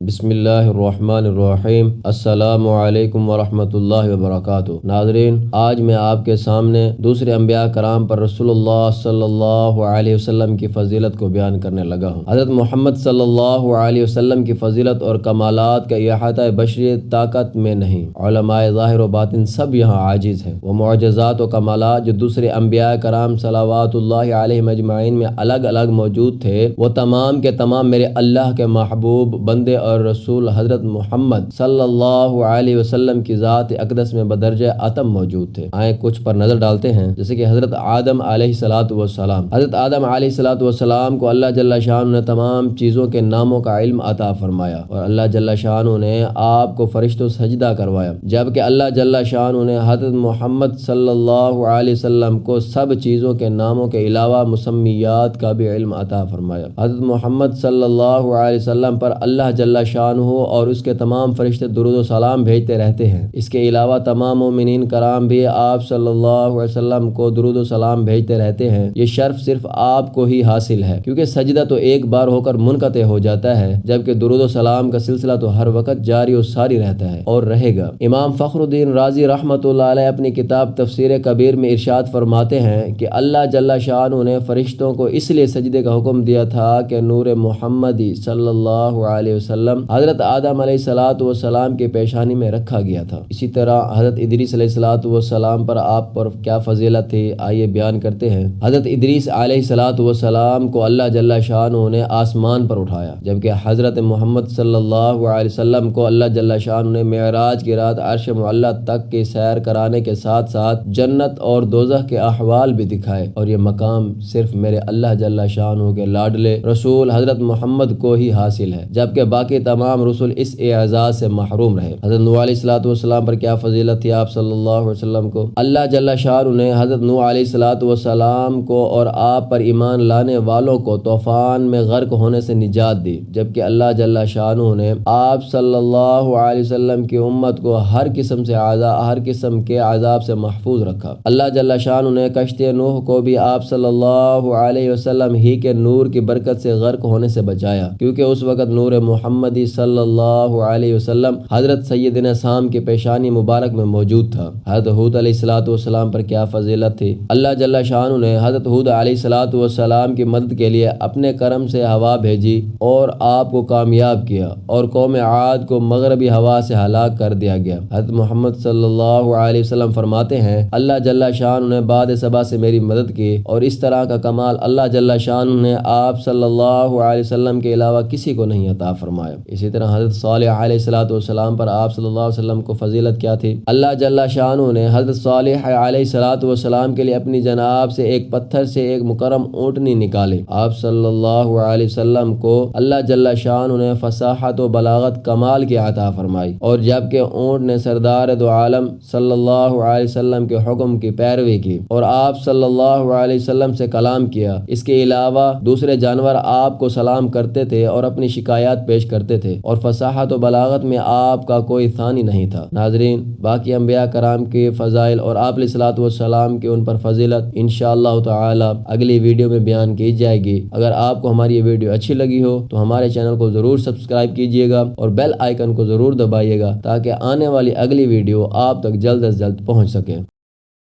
بسم اللہ الرحمن الرحیم۔ السلام علیکم ورحمۃ اللہ وبرکاتہ۔ ناظرین، آج میں آپ کے سامنے دوسرے انبیاء کرام پر رسول اللہ صلی اللہ علیہ وسلم کی فضیلت کو بیان کرنے لگا ہوں۔ حضرت محمد صلی اللہ علیہ وسلم کی فضیلت اور کمالات کا احاطہ بشری طاقت میں نہیں۔ علماء ظاہر و باطن سب یہاں عاجز ہیں۔ وہ معجزات و کمالات جو دوسرے انبیاء کرام صلوات اللہ علیہم اجمعین میں الگ الگ موجود تھے، وہ تمام کے تمام میرے اللہ کے محبوب بندے اور رسول حضرت محمد صلی اللہ علیہ وسلم کی ذات اقدس میں بدرجہ اتم موجود تھے۔ آئیں کچھ پر نظر ڈالتے ہیں، جیسے کہ حضرت آدم علیہ السلام۔ حضرت آدم علیہ السلام کو اللہ جل شانہ نے تمام چیزوں کے ناموں کا علم عطا فرمایا، اور اللہ جل شانہ نے آپ کو فرشتوں سے سجدہ کروایا، جبکہ اللہ جل شانہ نے حضرت محمد صلی اللہ علیہ وسلم کو سب چیزوں کے ناموں کے علاوہ مسمیات کا بھی علم عطا فرمایا۔ حضرت محمد صلی اللہ علیہ وسلم پر اللہ جل شانہ اور اس کے تمام فرشتے درود و سلام بھیجتے رہتے ہیں۔ اس کے علاوہ تمام مومنین کرام بھی آپ صلی اللہ علیہ وسلم کو درود و سلام بھیجتے رہتے ہیں۔ یہ شرف صرف آپ کو ہی حاصل ہے، کیونکہ سجدہ تو ایک بار ہو کر منقطع ہو جاتا ہے، جبکہ درود و سلام کا سلسلہ تو ہر وقت جاری و ساری رہتا ہے اور رہے گا۔ امام فخر الدین رازی رحمۃ اللہ علیہ اپنی کتاب تفسیر کبیر میں ارشاد فرماتے ہیں کہ اللہ جل شانہ نے فرشتوں کو اس لیے سجدے کا حکم دیا تھا کہ نور محمدی صلی اللہ علیہ وسلم حضرت آدم علیہ السلام کی پیشانی میں رکھا گیا تھا۔ اسی طرح حضرت ادریس علیہ السلام پر آپ پر کیا فضیلت تھی، آئیے بیان کرتے ہیں۔ حضرت ادریس علیہ السلام کو اللہ جل شانہ نے آسمان پر اٹھایا، جبکہ حضرت محمد صلی اللہ علیہ وسلم کو اللہ جل شانہ نے معراج کی رات عرش معلی تک کی سیر کرانے کے ساتھ ساتھ جنت اور دوزخ کے احوال بھی دکھائے، اور یہ مقام صرف میرے اللہ جل شانہ کے لاڈلے رسول حضرت محمد کو ہی حاصل ہے، جبکہ باقی تمام رسول اس اعزاز سے محروم رہے۔ حضرت نوح علیہ السلام پر کیا فضیلت تھی آپ صلی اللہ علیہ وسلم کو؟ اللہ جل شانہ نے حضرت نوح علیہ السلام کو اور آپ پر ایمان لانے والوں کو طوفان میں غرق ہونے سے نجات دی، جبکہ اللہ جل شانہ نے آپ صلی اللہ علیہ وسلم کی امت کو ہر قسم کے عذاب سے محفوظ رکھا۔ اللہ جل شانہ نے کشتی نوح کو بھی آپ صلی اللہ علیہ وسلم ہی کے نور کی برکت سے غرق ہونے سے بچایا، کیونکہ اس وقت نور محمدی صلی اللہ علیہ وسلم حضرت سیدنا سام کی پیشانی مبارک میں موجود تھا۔ حضرت ہود علیہ السلام پر کیا فضیلت تھی؟ اللہ جل شانہ نے حضرت ہود علیہ السلام کی مدد کے لیے اپنے کرم سے ہوا بھیجی اور آپ کو کامیاب کیا، اور قوم عاد کو مغربی ہوا سے ہلاک کر دیا گیا۔ حضرت محمد صلی اللہ علیہ وسلم فرماتے ہیں، اللہ جل شانہ نے باد صبا سے میری مدد کی، اور اس طرح کا کمال اللہ جل شانہ نے آپ صلی اللہ علیہ وسلم کے علاوہ کسی کو نہیں عطا فرمایا۔ اسی طرح حضرت صالح علیہ السلام پر آپ صلی اللہ علیہ وسلم کو فضیلت کیا تھی؟ اللہ جل شانہ نے حضرت صالح علیہ السلام کے لیے اپنی جناب سے ایک پتھر سے ایک مکرم اونٹنی نکالے۔ آپ صلی اللہ علیہ وسلم کو اللہ جل شانہ نے فصاحت و بلاغت کمال کی عطا فرمائی، اور جبکہ اونٹ نے سردار دو عالم صلی اللہ علیہ وسلم کے حکم کی پیروی کی اور آپ صلی اللہ علیہ وسلم سے کلام کیا، اس کے علاوہ دوسرے جانور آپ کو سلام کرتے تھے اور اپنی شکایات پیش کرتے تھے، اور فصاحت و بلاغت میں آپ کا کوئی ثانی نہیں تھا۔ ناظرین، باقی انبیاء کرام کے فضائل اور آپ علیہ السلام کی ان پر فضیلت انشاءاللہ تعالی اگلی ویڈیو میں بیان کی جائے گی۔ اگر آپ کو ہماری یہ ویڈیو اچھی لگی ہو تو ہمارے چینل کو ضرور سبسکرائب کیجئے گا اور بیل آئیکن کو ضرور دبائیے گا، تاکہ آنے والی اگلی ویڈیو آپ تک جلد از جلد پہنچ سکے۔